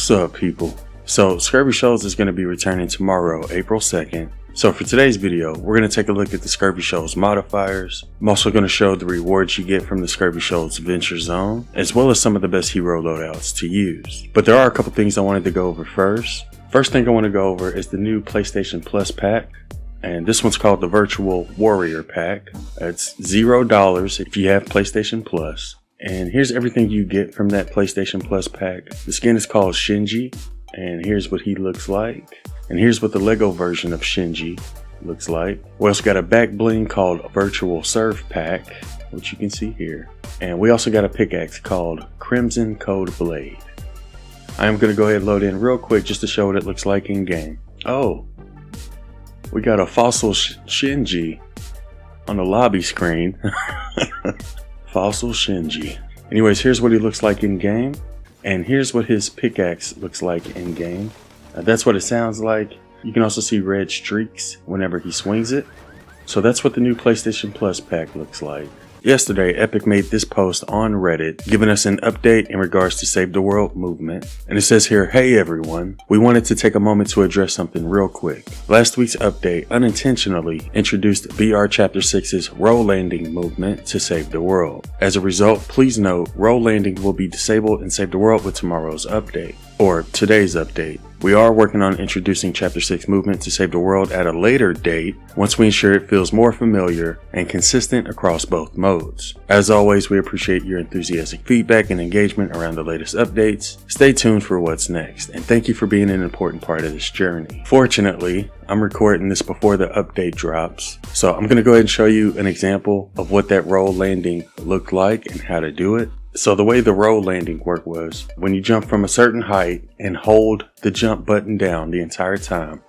What's up, people? So Scurvy Shoals is going to be returning tomorrow, April 2nd. So for today's video, we're going to take a look at the Scurvy Shoals modifiers. I'm also going to show the rewards you get from the Scurvy Shoals Venture Zone, as well as some of the best hero loadouts to use. But there are a couple things I wanted to go over first. First thing I want to go over is the new PlayStation Plus pack. And this one's called the Virtual Warrior Pack. It's $0 if you have PlayStation Plus. And here's everything you get from that PlayStation Plus pack. The skin is called Shinji, and here's what he looks like. And here's what the Lego version of Shinji looks like. We also got a back bling called Virtual Surf Pack, which you can see here. And we also got a pickaxe called Crimson Code Blade. I am going to go ahead and load in real quick just to show what it looks like in game. Oh, we got a fossil Shinji on the lobby screen. Fossil Shinji. Anyways, here's what he looks like in game, and here's what his pickaxe looks like in game. That's what it sounds like. You can also see red streaks whenever he swings it. So that's what the new PlayStation Plus pack looks like. Yesterday, Epic made this post on Reddit, giving us an update in regards to Save the World movement. And it says here, "Hey everyone, we wanted to take a moment to address something real quick. Last week's update unintentionally introduced BR Chapter 6's roll landing movement to Save the World. As a result, please note, roll landing will be disabled in Save the World with tomorrow's update, or today's update. We are working on introducing Chapter 6 movement to Save the World at a later date, once we ensure it feels more familiar and consistent across both modes. As always, we appreciate your enthusiastic feedback and engagement around the latest updates. Stay tuned for what's next, and thank you for being an important part of this journey." Fortunately, I'm recording this before the update drops, so I'm going to go ahead and show you an example of what that roll landing looked like and how to do it. So the way the roll landing worked was, when you jump from a certain height and hold the jump button down the entire time,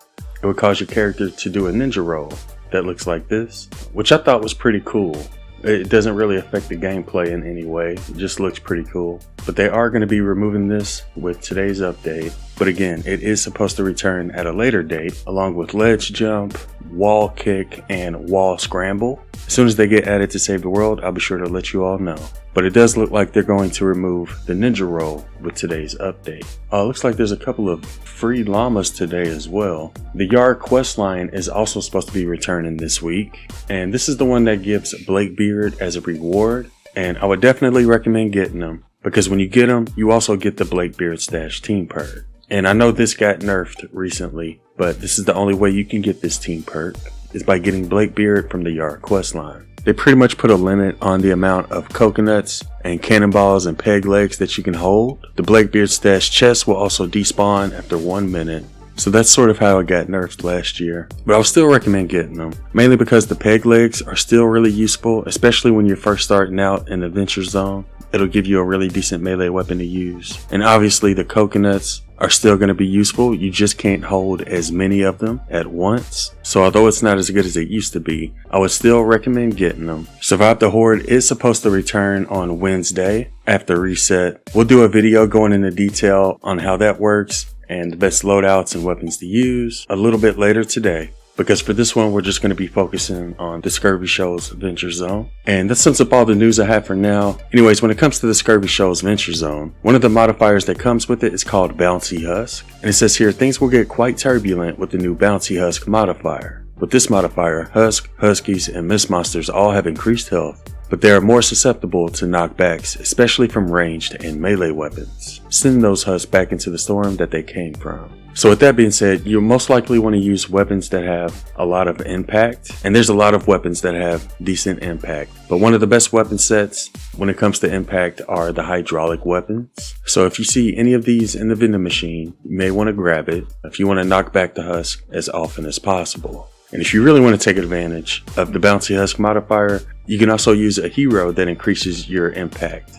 it would cause your character to do a ninja roll that looks like this, which I thought was pretty cool. It doesn't really affect the gameplay in any way, it just looks pretty cool. But they are going to be removing this with today's update. But again, it is supposed to return at a later date, along with ledge jump, wall kick, and wall scramble. As soon as they get added to Save the World, I'll be sure to let you all know. But it does look like they're going to remove the ninja roll with today's update. Looks like there's a couple of free llamas today as well. The Yard questline is also supposed to be returning this week, and this is the one that gives Blakebeard as a reward, and I would definitely recommend getting them, because when you get them, you also get the Blakebeard stash team perk. And I know this got nerfed recently, but this is the only way you can get this team perk, is by getting Blakebeard from the Yard questline. They pretty much put a limit on the amount of coconuts and cannonballs and peg legs that you can hold. The Blakebeard stash chest will also despawn after 1 minute. So that's sort of how it got nerfed last year. But I would still recommend getting them, mainly because the peg legs are still really useful, especially when you're first starting out in the Venture Zone. It'll give you a really decent melee weapon to use. And obviously the coconuts are still going to be useful, you just can't hold as many of them at once. So although it's not as good as it used to be, I would still recommend getting them. Survive the Horde is supposed to return on Wednesday after reset. We'll do a video going into detail on how that works and the best loadouts and weapons to use a little bit later today. Because for this one, we're just going to be focusing on the Scurvy Shoals Venture Zone. And that sums up all the news I have for now. Anyways, when it comes to the Scurvy Shoals Venture Zone, one of the modifiers that comes with it is called Bouncy Husk. And it says here, things will get quite turbulent with the new Bouncy Husk modifier. With this modifier, Husk, Huskies, and Mist Monsters all have increased health, but they are more susceptible to knockbacks, especially from ranged and melee weapons. Send those Husks back into the storm that they came from. So with that being said, you'll most likely want to use weapons that have a lot of impact, and there's a lot of weapons that have decent impact. But one of the best weapon sets when it comes to impact are the hydraulic weapons. So if you see any of these in the vending machine, you may want to grab it if you want to knock back the Husk as often as possible. And if you really want to take advantage of the Bouncy Husk modifier, you can also use a hero that increases your impact,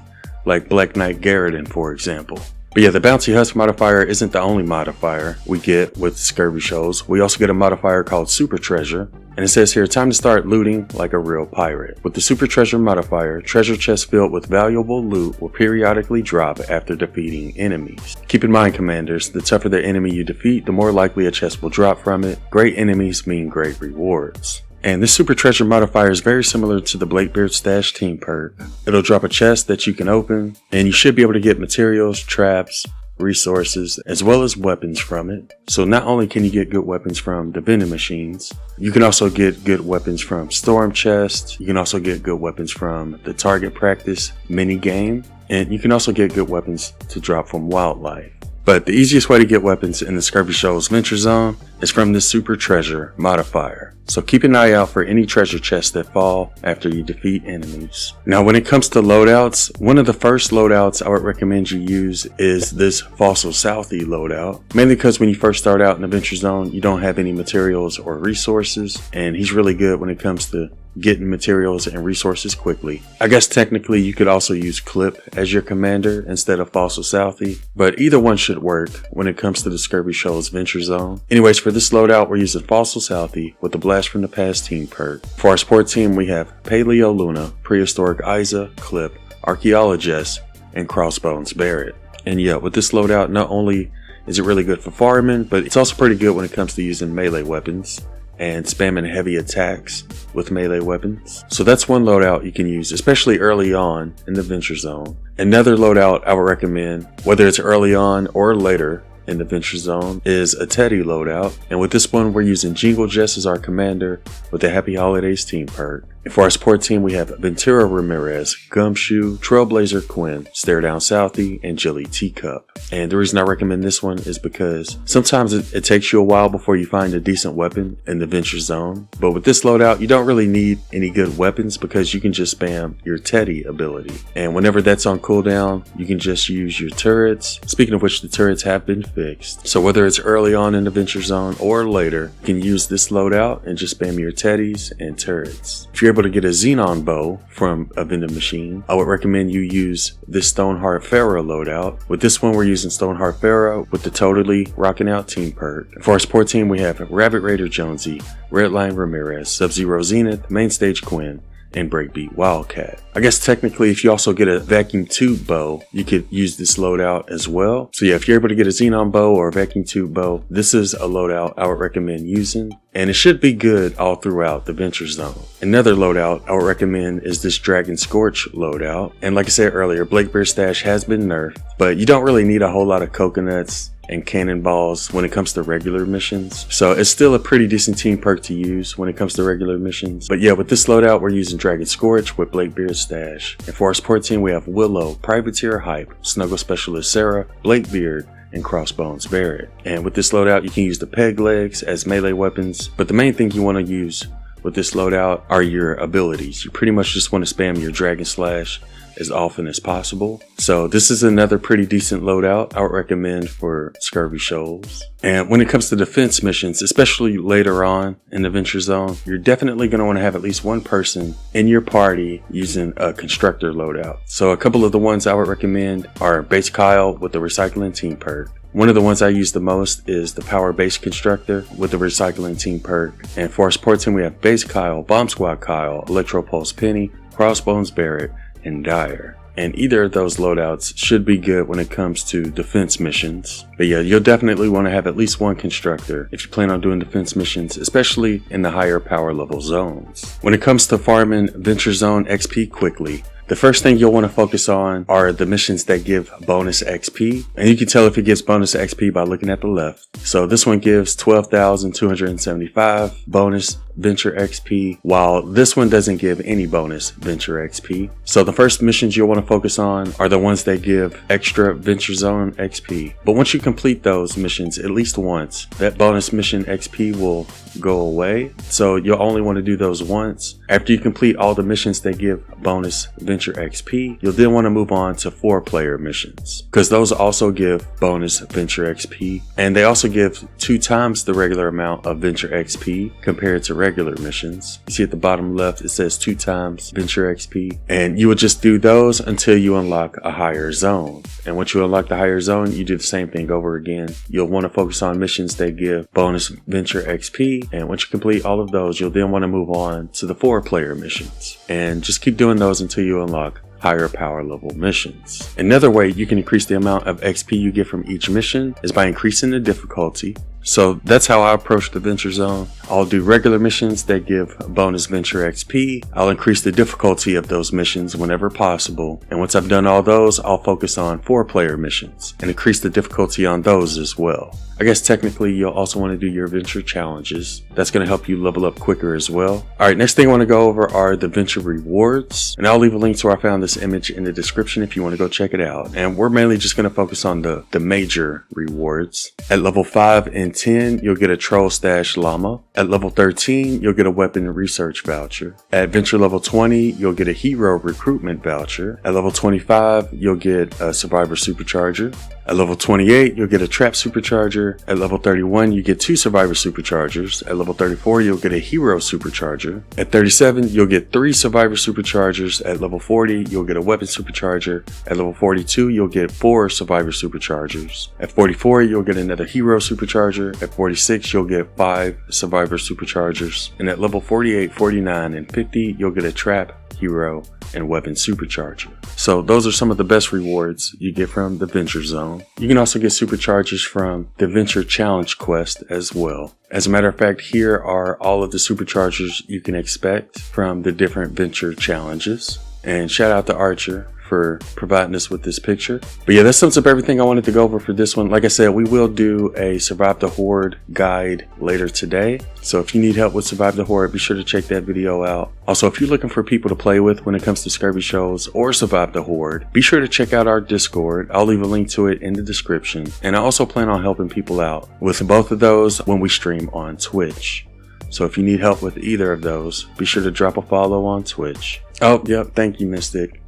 like Black Knight Garridan, for example. But yeah, the Bouncy Husk modifier isn't the only modifier we get with Scurvy Shoals. We also get a modifier called Super Treasure, and it says here, time to start looting like a real pirate. With the Super Treasure modifier, treasure chests filled with valuable loot will periodically drop after defeating enemies. Keep in mind, commanders, the tougher the enemy you defeat, the more likely a chest will drop from it. Great enemies mean great rewards. And this Super Treasure modifier is very similar to the Blakebeard Stash team perk. It'll drop a chest that you can open, and you should be able to get materials, traps, resources, as well as weapons from it. So not only can you get good weapons from the vending machines, you can also get good weapons from storm chests. You can also get good weapons from the target practice mini game, and you can also get good weapons to drop from wildlife. But the easiest way to get weapons in the Scurvy Shoals Venture Zone is from this Super Treasure modifier. So keep an eye out for any treasure chests that fall after you defeat enemies. Now when it comes to loadouts, one of the first loadouts I would recommend you use is this Fossil Southie loadout. Mainly because when you first start out in the Venture Zone, you don't have any materials or resources, and he's really good when it comes to getting materials and resources quickly. I guess technically you could also use Clip as your commander instead of Fossil Southie, but either one should work when it comes to the Scurvy Shoals Venture Zone. Anyways, for this loadout we're using Fossil Southie with the Blast from the Past team perk. For our support team we have Paleo Luna, Prehistoric Isa, Clip, Archaeologist, and Crossbones Barrett. And yeah, with this loadout not only is it really good for farming, but it's also pretty good when it comes to using melee weapons and spamming heavy attacks with melee weapons. So that's one loadout you can use, especially early on in the Venture Zone. Another loadout I would recommend, whether it's early on or later in the Venture Zone, is a Teddy loadout. And with this one we're using Jingle Jess as our commander with the Happy Holidays team perk. And for our support team we have Ventura Ramirez, Gumshoe, Trailblazer Quinn, Stare Down Southie, and Jilly Teacup. And the reason I recommend this one is because sometimes it takes you a while before you find a decent weapon in the Venture Zone. But with this loadout you don't really need any good weapons because you can just spam your Teddy ability. And whenever that's on cooldown you can just use your turrets. Speaking of which, the turrets have been fixed. So whether it's early on in the Venture Zone or later, you can use this loadout and just spam your Teddies and turrets. If you're able to get a Xenon bow from a vending machine, I would recommend you use this Stoneheart Pharaoh loadout. With this one we're using Stoneheart Pharaoh with the Totally Rockin' Out team perk. For our support team we have Rabbit Raider Jonesy, Redline Ramirez, Sub-Zero Zenith, Mainstage Quinn, and Breakbeat Wildcat. I guess technically if you also get a vacuum tube bow, you could use this loadout as well. So yeah, if you're able to get a Xenon bow or a vacuum tube bow, this is a loadout I would recommend using, and it should be good all throughout the Venture Zone. Another loadout I would recommend is this Dragon Scorch loadout. And like I said earlier, Blake Bear Stash has been nerfed, but you don't really need a whole lot of coconuts and cannonballs when it comes to regular missions. So it's still a pretty decent team perk to use when it comes to regular missions. But yeah, with this loadout we're using Dragon Scorch with Blake Beard Stash. And for our support team we have Willow, Privateer Hype, Snuggle Specialist Sarah, Blake Beard, and Crossbones Barrett. And with this loadout you can use the peg legs as melee weapons, but the main thing you want to use with this loadout are your abilities. You pretty much just want to spam your Dragon Slash as often as possible. So this is another pretty decent loadout I would recommend for Scurvy Shoals. And when it comes to defense missions, especially later on in the Venture Zone, you're definitely going to want to have at least one person in your party using a constructor loadout. So a couple of the ones I would recommend are Base Kyle with the Recycling Team perk. One of the ones I use the most is the Power Base Constructor with the Recycling Team perk. And for our support team we have Base Kyle, Bomb Squad Kyle, Electro Pulse Penny, Crossbones Barrett, and Dyer. And either of those loadouts should be good when it comes to defense missions. But yeah, you'll definitely want to have at least one constructor if you plan on doing defense missions, especially in the higher power level zones. When it comes to farming Venture Zone XP quickly, the first thing you'll want to focus on are the missions that give bonus XP. And you can tell if it gives bonus XP by looking at the left. So this one gives 12,275 bonus Venture XP, while this one doesn't give any bonus Venture XP. So the first missions you'll want to focus on are the ones that give extra Venture Zone XP. But once you complete those missions at least once, that bonus mission XP will go away. So you'll only want to do those once. After you complete all the missions that give bonus Venture XP, you'll then want to move on to 4-player missions, because those also give bonus Venture XP, and they also give 2 times the regular amount of Venture XP compared to regular missions. You see at the bottom left it says 2 times Venture XP, and you would just do those until you unlock a higher zone. And once you unlock the higher zone, you do the same thing over again. You'll want to focus on missions that give bonus Venture XP, and once you complete all of those, you'll then want to move on to the 4-player missions, and just keep doing those until you unlock higher power level missions. Another way you can increase the amount of XP you get from each mission is by increasing the difficulty. So that's how I approach the Venture Zone. I'll do regular missions that give bonus Venture XP. I'll increase the difficulty of those missions whenever possible. And once I've done all those, I'll focus on 4-player missions and increase the difficulty on those as well. I guess technically you'll also want to do your Venture challenges. That's going to help you level up quicker as well. Alright, next thing I want to go over are the Venture rewards. And I'll leave a link to where I found this image in the description if you want to go check it out. And we're mainly just going to focus on the major rewards. At level 5 and 10, you'll get a Troll Stash Llama. At level 13, you'll get a Weapon Research Voucher. At Venture level 20, you'll get a Hero Recruitment Voucher. At level 25, you'll get a Survivor Supercharger. At level 28, you'll get a Trap Supercharger. At level 31, you get 2 Survivor Superchargers. At level 34, you'll get a Hero Supercharger. At 37, you'll get 3 Survivor Superchargers. At level 40, you'll get a Weapon Supercharger. At level 42, you'll get 4 Survivor Superchargers. At 44, you'll get another Hero Supercharger. At 46, you'll get 5 Survivor Superchargers. And at level 48, 49, and 50, you'll get a Trap, Hero, and Weapon Supercharger. So those are some of the best rewards you get from the Venture Zone. You can also get superchargers from the Venture Challenge quest as well. As a matter of fact, here are all of the superchargers you can expect from the different Venture challenges. And shout out to Archer for providing us with this picture. But yeah, that sums up everything I wanted to go over for this one. Like I said, we will do a Survive the Horde guide later today. So if you need help with Survive the Horde, be sure to check that video out. Also, if you're looking for people to play with when it comes to Scurvy Shoals or Survive the Horde, be sure to check out our Discord. I'll leave a link to it in the description. And I also plan on helping people out with both of those when we stream on Twitch. So if you need help with either of those, be sure to drop a follow on Twitch. Oh, yep. Thank you, Mystic.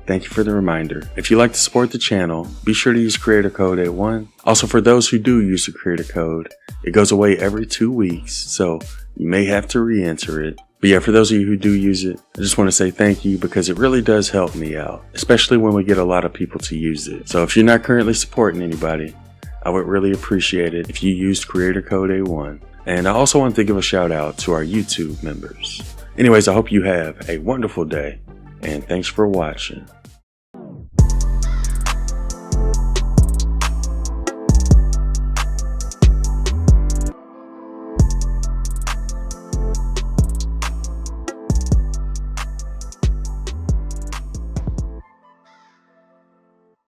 Thank you for the reminder. If you'd like to support the channel, be sure to use creator code A1. Also, for those who do use the creator code, it goes away every 2 weeks, so you may have to re-enter it. But yeah, for those of you who do use it, I just want to say thank you because it really does help me out, especially when we get a lot of people to use it. So if you're not currently supporting anybody, I would really appreciate it if you used creator code A1. And I also want to give a shout out to our YouTube members. Anyways, I hope you have a wonderful day, and thanks for watching.